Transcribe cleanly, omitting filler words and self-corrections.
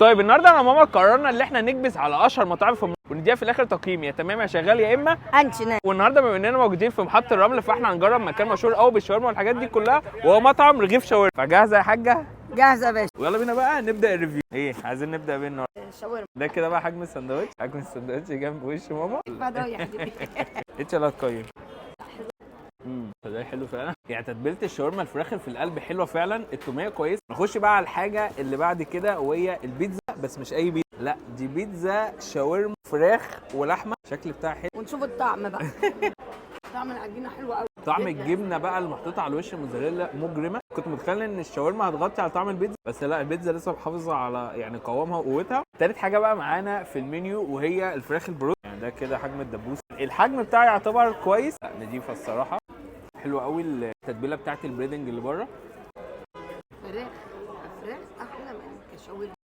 طيب النهارده انا وماما قررنا ان احنا نكبس على اشهر مطاعم في ونديها في الاخر تقييم يا تمام يا شغال يا اما انشنا. والنهارده بما اننا موجودين في محطه الرمل فاحنا هنجرب مكان مشهور قوي بالشاورما والحاجات دي كلها وهو مطعم رغيف شاورما. فجاهزه يا حاجه؟ جاهزه يا باشا. ويلا بينا بقى نبدا الريفيو. ايه عايزين نبدا بيه النهارده؟ شاورما. ده كده بقى حجم السندوتش، حجم السندوتش جنب وش ماما. اتفضل يا حبيبي. انت اللي هتقيم. ده حلو فعلا، يعني تتبيله الشاورما الفراخ في القلب حلوه فعلا، التوميه كويس. نخش بقى على الحاجه اللي بعد كده وهي البيتزا، بس مش اي بيتزا، لا دي بيتزا شاورما فراخ ولحمه، الشكل بتاعها حلو. ونشوف الطعم بقى. طعم العجينه حلو قوي. طعم الجبنه بقى المحطوطه على الوش موزاريلا مجرمه. كنت متخيل ان الشاورما هتغطي على طعم البيتزا، بس لا البيتزا لسه محافظه على يعني قوامها وقوتها. تالت حاجه بقى معانا في المنيو وهي الفراخ البروست، يعني ده كده حجم الدبوس. الحجم بتاعي يعتبر كويس، لا نضيفه الصراحه، حلوه قوي التتبيله بتاعت البريدنج اللي بره. فراخ احلى من الشاورما.